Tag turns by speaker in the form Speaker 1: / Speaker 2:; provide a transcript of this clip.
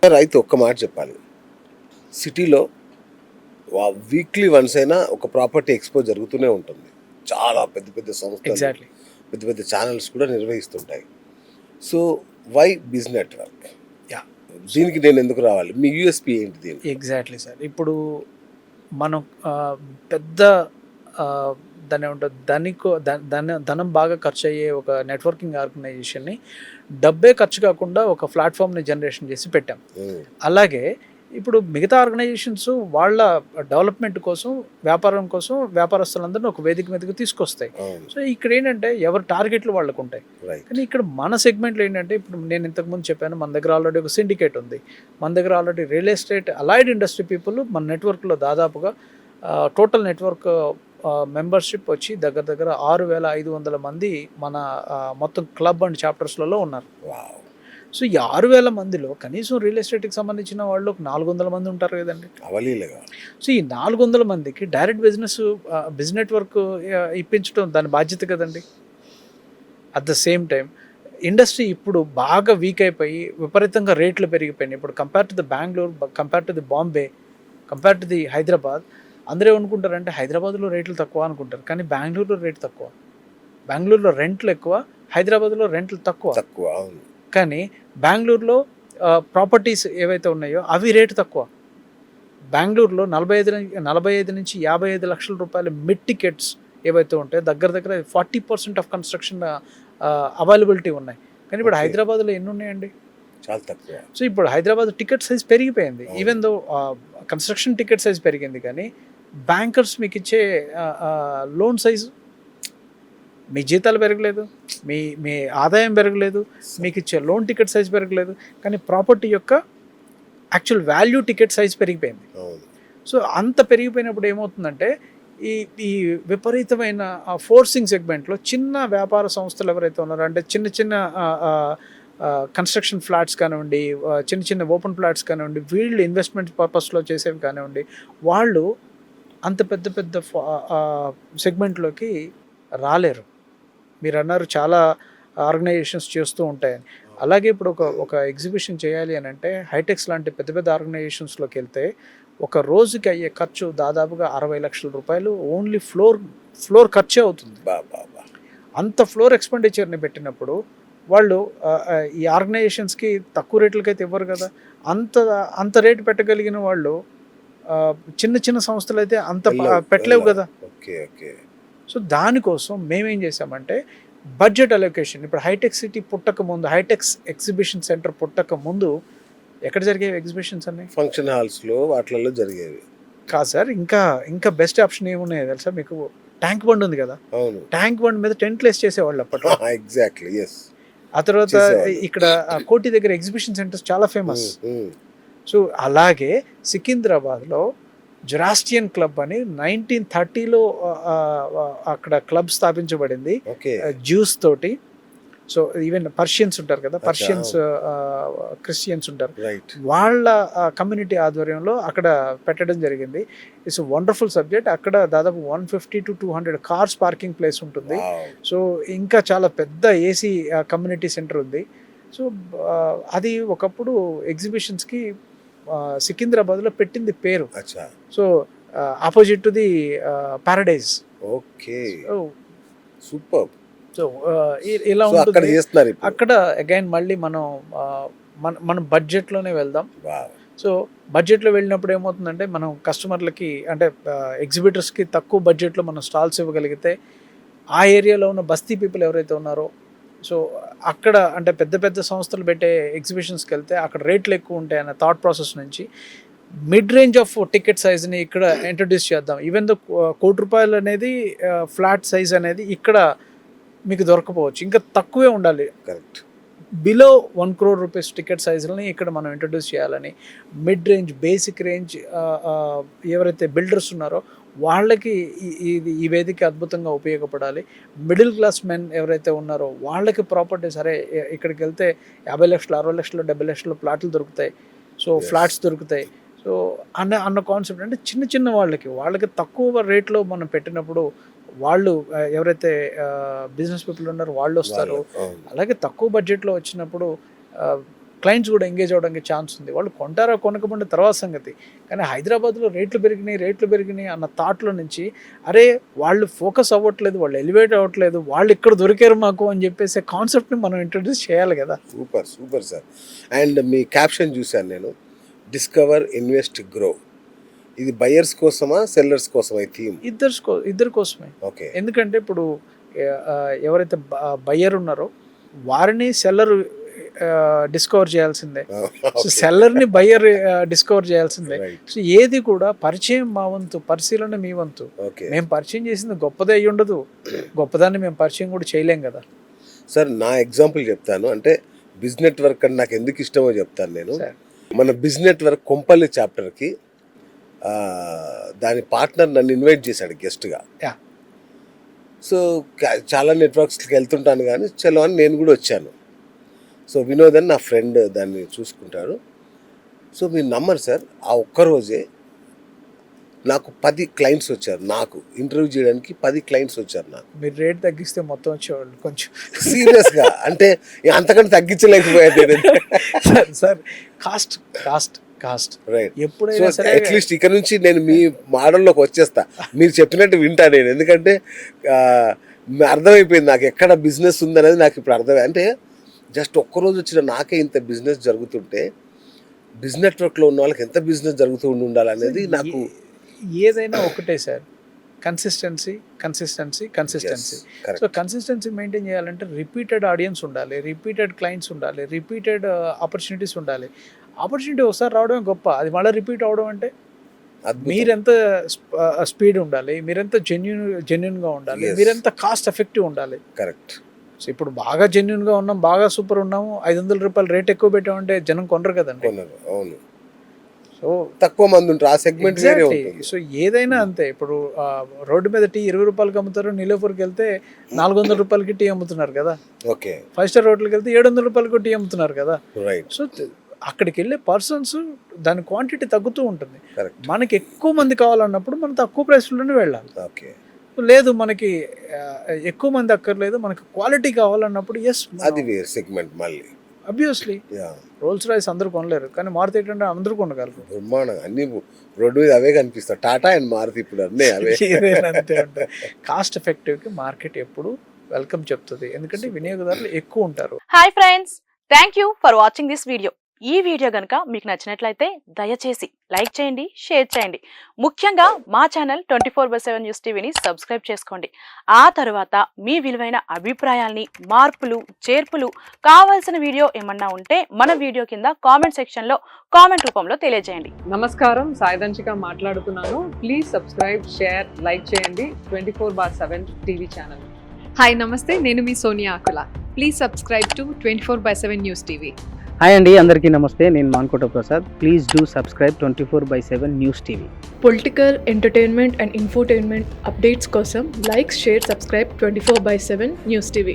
Speaker 1: అయితే ఒక్క మాట చెప్పాలి. సిటీలో వీక్లీ వన్స్ అయినా ఒక ప్రాపర్టీ ఎక్స్‌పో జరుగుతూనే ఉంటుంది. చాలా పెద్ద పెద్ద సంస్థలు,
Speaker 2: ఎగ్జాక్ట్లీ.
Speaker 1: పెద్ద పెద్ద ఛానెల్స్ కూడా నిర్వహిస్తుంటాయి. So, why biz network?
Speaker 2: Yeah.
Speaker 1: దీనికి నేనెందుకు రావాలి? మీ యూఎస్‌పీ ఏంటి దీనికి?
Speaker 2: Exactly sir. ఇప్పుడు మనం పెద్ద దాన్నేమంటారు, ధనం బాగా ఖర్చు అయ్యే ఒక నెట్వర్కింగ్ ఆర్గనైజేషన్ని డబ్బే ఖర్చు కాకుండా ఒక ప్లాట్ఫామ్ని జనరేషన్ చేసి పెట్టాం. అలాగే ఇప్పుడు మిగతా ఆర్గనైజేషన్స్ వాళ్ళ డెవలప్మెంట్ కోసం, వ్యాపారం కోసం వ్యాపారస్తులందరినీ ఒక వేదిక మీదకి తీసుకొస్తాయి. సో ఇక్కడ ఏంటంటే ఎవరి టార్గెట్లు వాళ్ళకు ఉంటాయి. కానీ ఇక్కడ మన సెగ్మెంట్లో ఏంటంటే, ఇప్పుడు నేను ఇంతకుముందు చెప్పాను, మన దగ్గర ఆల్రెడీ ఒక సిండికేట్ ఉంది. మన దగ్గర already real estate allied industry people మన నెట్వర్క్లో దాదాపుగా టోటల్ నెట్వర్క్ మెంబర్షిప్ వచ్చి దగ్గర దగ్గర 6,500 మంది మన మొత్తం క్లబ్ అండ్ చాప్టర్స్లలో ఉన్నారు. సో ఈ 6,000 మందిలో కనీసం రియల్ ఎస్టేట్కి సంబంధించిన వాళ్ళు ఒక 400 మంది ఉంటారు కదండి. సో ఈ 400 మందికి డైరెక్ట్ బిజినెస్ నెట్వర్క్ ఇప్పించడం దాని బాధ్యత కదండి. At the same time industry ఇప్పుడు బాగా వీక్ అయిపోయి విపరీతంగా రేట్లు పెరిగిపోయినాయి. ఇప్పుడు compare to the Bengaluru, compare to the Bombay, compare to the Hyderabad, అందరూ ఏమనుకుంటారంటే హైదరాబాద్లో రేట్లు తక్కువ అనుకుంటారు, కానీ బెంగళూరులో రేటు తక్కువ. బెంగళూరులో రెంట్లు ఎక్కువ, హైదరాబాద్లో రెంట్లు తక్కువ. కానీ బెంగళూరులో ప్రాపర్టీస్ ఏవైతే ఉన్నాయో అవి రేటు తక్కువ. బెంగళూరులో 45 నుంచి 55 లక్షల రూపాయల మిడ్ టికెట్స్ ఏవైతే ఉంటాయో దగ్గర దగ్గర 40% ఆఫ్ కన్స్ట్రక్షన్ అవైలబిలిటీ ఉన్నాయి. కానీ ఇప్పుడు హైదరాబాద్లో ఎన్ని ఉన్నాయండి?
Speaker 1: చాలా తక్కువ.
Speaker 2: సో ఇప్పుడు హైదరాబాద్ టికెట్ సైజ్ పెరిగిపోయింది. Even though construction ticket size పెరిగింది, కానీ బ్యాంకర్స్ మీకు ఇచ్చే లోన్ సైజు, మీ జీతాలు పెరగలేదు, మీ ఆదాయం పెరగలేదు, మీకు ఇచ్చే లోన్ టికెట్ సైజ్ పెరగలేదు, కానీ ప్రాపర్టీ యొక్క యాక్చువల్ వాల్యూ టికెట్ సైజ్ పెరిగిపోయింది. సో అంత పెరిగిపోయినప్పుడు ఏమవుతుందంటే ఈ విపరీతమైన ఫోర్సింగ్ సెగ్మెంట్లో చిన్న వ్యాపార సంస్థలు ఎవరైతే ఉన్నారో, అంటే చిన్న చిన్న కన్స్ట్రక్షన్ ఫ్లాట్స్ కానివ్వండి, చిన్న చిన్న ఓపెన్ ఫ్లాట్స్ కానివ్వండి, వీళ్ళు ఇన్వెస్ట్మెంట్ పర్పస్లో చేసేవి కానివ్వండి, వాళ్ళు అంత పెద్ద పెద్ద సెగ్మెంట్లోకి రాలేరు. మీరు అన్నారు చాలా ఆర్గనైజేషన్స్ చేస్తూ ఉంటాయని. అలాగే ఇప్పుడు ఒక ఎగ్జిబిషన్ చేయాలి అని అంటే హైటెక్స్ లాంటి పెద్ద పెద్ద ఆర్గనైజేషన్స్లోకి వెళ్తే ఒక రోజుకి అయ్యే ఖర్చు దాదాపుగా 60 లక్షల రూపాయలు ఓన్లీ ఫ్లోర్ ఖర్చే అవుతుంది. అంత ఫ్లోర్ ఎక్స్పెండిచర్ని పెట్టినప్పుడు వాళ్ళు ఈ ఆర్గనైజేషన్స్కి తక్కువ రేట్లకైతే ఇవ్వరు కదా. అంత రేటు పెట్టగలిగిన వాళ్ళు చిన్న చిన్న సంస్థలు అయితే అంత పెట్టలేవు కదా. సో దానికోసం మేమేం చేసామంటే బడ్జెట్ అలొకేషన్. ఇప్పుడు హైటెక్ సిటీ పుట్టక ముందు, హైటెక్స్ ఎగ్జిబిషన్ సెంటర్ పుట్టక ముందు ఎక్కడ జరిగేవి ఎగ్జిబిషన్స్ అన్ని?
Speaker 1: ఫంక్షన్ హాల్స్లో, వాటిలలో జరిగేవి
Speaker 2: కాదు సార్. ఇంకా బెస్ట్ ఆప్షన్ ఏమున్నాయి తెలుసా మీకు? ట్యాంక్ బండ్ ఉంది కదా, ట్యాంక్ బండ్ మీద టెంట్లు వేసి చేసేవాళ్ళు అప్పట్లో.
Speaker 1: Exactly, yes.
Speaker 2: ఆ తర్వాత ఇక్కడ కోటి దగ్గర ఎగ్జిబిషన్ సెంటర్స్ చాలా ఫేమస్. సో అలాగే సికింద్రాబాద్లో జొరాస్ట్రియన్ క్లబ్ అని 1930లో అక్కడ క్లబ్ స్థాపించబడింది జ్యూస్ తోటి. సో ఈవెన్ పర్షియన్స్ ఉంటారు కదా, పర్షియన్స్ క్రిస్టియన్స్ ఉంటారు, వాళ్ళ కమ్యూనిటీ ఆధ్వర్యంలో అక్కడ పెట్టడం జరిగింది. It's wonderful subject. అక్కడ దాదాపు 150 to 200 కార్స్ పార్కింగ్ ప్లేస్ ఉంటుంది. సో ఇంకా చాలా పెద్ద ఏసీ కమ్యూనిటీ సెంటర్ ఉంది. సో అది ఒకప్పుడు ఎగ్జిబిషన్స్కి సికింద్రాబాద్లో పెట్టింది పేరు. So opposite to the Paradise.
Speaker 1: Okay, super.
Speaker 2: So ఇలా ఉంటుంది అక్కడ. అగైన్ మళ్ళీ మనం బడ్జెట్లోనే వెళ్దాం. సో బడ్జెట్లో వెళ్ళినప్పుడు ఏమవుతుందంటే మనం కస్టమర్లకి, అంటే ఎగ్జిబిటర్స్కి తక్కువ బడ్జెట్లో మనం స్టాల్స్ ఇవ్వగలిగితే ఆ ఏరియాలో ఉన్న బస్తీ పీపుల్ ఎవరైతే ఉన్నారో, సో అక్కడ అంటే పెద్ద పెద్ద సంస్థలు పెట్టే ఎగ్జిబిషన్స్కి వెళ్తే అక్కడ రేట్లు ఎక్కువ ఉంటాయి అనే థాట్ ప్రాసెస్ నుంచి మిడ్ రేంజ్ ఆఫ్ టికెట్ సైజ్ని ఇక్కడ ఇంట్రడ్యూస్ చేద్దాం. ఈవెన్ దో ₹1,00,00,000 అనేది ఫ్లాట్ సైజ్ అనేది ఇక్కడ మీకు దొరకపోవచ్చు, ఇంకా తక్కువే ఉండాలి.
Speaker 1: Correct.
Speaker 2: Below 1 crore rupees ticket సైజులని ఇక్కడ మనం ఇంట్రడ్యూస్ చేయాలని, మిడ్ రేంజ్, బేసిక్ రేంజ్ ఎవరైతే బిల్డర్స్ ఉన్నారో వాళ్ళకి ఈ వేదిక అద్భుతంగా ఉపయోగపడాలి. మిడిల్ క్లాస్ మెన్ ఎవరైతే ఉన్నారో వాళ్ళకి ప్రాపర్టీ, సరే ఇక్కడికి వెళ్తే 50 లక్షలు, 60 లక్షలు, 70 లక్షలు ప్లాట్లు దొరుకుతాయి, సో ఫ్లాట్స్ దొరుకుతాయి. సో అన్న కాన్సెప్ట్ అంటే చిన్న చిన్న వాళ్ళకి తక్కువ రేట్లో మనం పెట్టినప్పుడు వాళ్ళు ఎవరైతే బిజినెస్ పీపుల్ ఉన్నారో వాళ్ళు వస్తారు. అలాగే తక్కువ బడ్జెట్లో వచ్చినప్పుడు క్లయింట్స్ కూడా ఎంగేజ్ అవ్వడానికి ఛాన్స్ ఉంది. వాళ్ళు కొంటారా కొనకపోతే తర్వాత సంగతి, కానీ హైదరాబాద్లో రేట్లు పెరిగినాయి అన్న థాట్లో నుంచి అరే వాళ్ళు ఫోకస్ అవ్వట్లేదు, వాళ్ళు ఎలివేట్ అవ్వట్లేదు, వాళ్ళు ఇక్కడ దొరికారు మాకు అని చెప్పేసి కాన్సెప్ట్ని మనం ఇంట్రడ్యూస్ చేయాలి కదా.
Speaker 1: Super sir. And me caption చూశాను నేను, డిస్కవర్, ఇన్వెస్ట్, గ్రో. ఇది బయర్స్ కోసమా సెల్లర్స్ కోసమా ఈ థీమ్?
Speaker 2: ఇద్దరి కోసమే.
Speaker 1: ఓకే.
Speaker 2: ఎందుకంటే ఇప్పుడు ఎవరైతే బయ్యర్ ఉన్నారో వారిని సెల్లర్ డిస్కవర్ చేయాల్సిందే, సో సెల్లర్ని బయ్యర్ డిస్కవర్ చేయాల్సిందే. సో ఏది కూడా పరిచయం మా వంతు, పరిశీలన మీ వంతు. మేము పరిచయం చేసింది గొప్పదే అయ్యి ఉండదు, గొప్పదాన్ని మేము పరిచయం కూడా చేయలేం కదా
Speaker 1: సార్. నా ఎగ్జాంపుల్ చెప్తాను, అంటే బిజినెస్ నెట్వర్క్ అని నాకు ఎందుకు ఇష్టమో చెప్తాను నేను. మన బిజినెస్ నెట్వర్క్ కొంపల్లి చాప్టర్కి దాని పార్ట్నర్ నన్ను ఇన్వైట్ చేశాడు గెస్ట్గా. సో చాలా నెట్వర్క్స్కి వెళ్తుంటాను కానీ చలో అని నేను కూడా వచ్చాను. సో వినోద్ అని నా ఫ్రెండ్ దాన్ని చూసుకుంటాడు. సో మీరు నమ్మరు సార్, ఆ ఒక్కరోజే నాకు 10 క్లయింట్స్ వచ్చారు. నాకు ఇంటర్వ్యూ చేయడానికి 10 క్లయింట్స్ వచ్చారు నాకు.
Speaker 2: మీరు రేట్ తగ్గిస్తే మొత్తం వచ్చేవాళ్ళు కొంచెం
Speaker 1: సీరియస్గా, అంటే అంతకంటే తగ్గించలేకపోయాను
Speaker 2: సార్. Cost
Speaker 1: right.
Speaker 2: ఎప్పుడైనా సరే
Speaker 1: అట్లీస్ట్ ఇక్కడ నుంచి నేను మీ మోడల్లోకి వచ్చేస్తా, మీరు చెప్పినట్టు వింటా నేను. ఎందుకంటే అర్థమైపోయింది నాకు ఎక్కడ బిజినెస్ ఉందనేది నాకు ఇప్పుడు అర్థమైంది. అంటే జస్ట్ ఒక్కరోజు వచ్చిన నాకే ఇంత బిజినెస్ జరుగుతుంటే బిజినెస్ నెట్వర్క్లో ఉన్న వాళ్ళకి ఎంత బిజినెస్ జరుగుతూ ఉండాలనేది నాకు.
Speaker 2: ఏదైనా ఒకటే sir, consistency. So consistency maintain చేయాలంటే రిపీటెడ్ ఆడియన్స్ ఉండాలి, రిపీటెడ్ క్లయింట్స్ ఉండాలి, రిపీటెడ్ ఆపర్చునిటీస్ ఉండాలి. ఆపర్చునిటీ ఒకసారి రావడమే గొప్ప, అది మళ్ళీ రిపీట్ అవడం అంటే మీరెంత స్పీడ్ ఉండాలి, మీరెంత జెన్యున్గా ఉండాలి, మీరెంత కాస్ట్ ఎఫెక్టివ్ ఉండాలి.
Speaker 1: కరెక్ట్.
Speaker 2: సో ఇప్పుడు బాగా జెన్యున్గా ఉన్నాం, బాగా సూపర్ ఉన్నాము, 500 రూపాయలు రేట్ ఎక్కువ పెట్టామంటే జనం కొనరు కదండి.
Speaker 1: అవును.
Speaker 2: సో
Speaker 1: తక్కువ మంది ఉంటారు, ఆ సెగ్మెంట్ వేరే ఉంటుంది.
Speaker 2: సో ఏదైనా అంతే. ఇప్పుడు రోడ్డు మీద టీ 20 రూపాయలకి అమ్ముతారు, నీలోఫర్కి వెళ్తే 400 రూపాయలకి టీ అమ్ముతున్నారు కదా.
Speaker 1: ఓకే.
Speaker 2: 5 స్టార్ హోటల్కి వెళ్తే 700 రూపాయలకి టీ అమ్ముతున్నారు కదా.
Speaker 1: రైట్.
Speaker 2: సో అక్కడికి వెళ్ళే పర్సన్స్ దాని క్వాంటిటీ తగ్గుతూ ఉంటుంది. మనకి ఎక్కువ మంది కావాలన్నప్పుడు మనం తక్కువ ప్రైస్లోనే వెళ్ళాలి.
Speaker 1: ఓకే.
Speaker 2: లేదు మనకి ఎక్కువ మంది అక్కర్లేదు, మనకి క్వాలిటీ కావాలన్నప్పుడు
Speaker 1: అది వేరే సెగ్మెంట్ మళ్ళీ.
Speaker 2: అబ్వియస్లీ రోల్స్ రాయ్స్ అందరూ కొనలేరు, కానీ మారుతి 800 అందరూ కొనగలరు.
Speaker 1: బ్రహ్మాండం, అన్ని రోడ్డు మీద అవే కనిపిస్తాయి, టాటా అండ్ మారుతి ఇప్పుడు అన్నీ అవే.
Speaker 2: అంతే ఉంటాయి. కాస్ట్ ఎఫెక్టివ్కి మార్కెట్ ఎప్పుడు వెల్కమ్ చెప్తుంది, ఎందుకంటే వినియోగదారులు ఎక్కువ ఉంటారు.
Speaker 3: Hi friends, thank you for watching this video. ఈ వీడియో కనుక మీకు నచ్చినట్లయితే దయచేసి లైక్ చేయండి, షేర్ చేయండి. ముఖ్యంగా మా ఛానల్ 24/7 న్యూస్ టీవీని సబ్స్క్రైబ్ చేసుకోండి. ఆ తర్వాత మీ విలువైన అభిప్రాయాల్ని, మార్పులు, చేర్పులు, కావాల్సిన వీడియో ఏమన్నా ఉంటే మన వీడియో కింద కామెంట్ సెక్షన్లో కామెంట్ రూపంలో తెలియజేయండి.
Speaker 4: నమస్కారం, సాయిదంచిక మాట్లాడుతున్నాను. ప్లీజ్ సబ్స్క్రైబ్, షేర్, లైక్ చేయండి 24/7 టీవీ ఛానల్.
Speaker 5: హాయ్ నమస్తే, నేను మీ Sonia Akula. Please subscribe to 24/7 news TV.
Speaker 6: Hi అండి, అందరికీ నమస్తే. నేను Mankota Prasad. Please do subscribe 24/7 news TV.
Speaker 7: Political, entertainment and infotainment updates కోసం like, share, subscribe 24/7 news TV.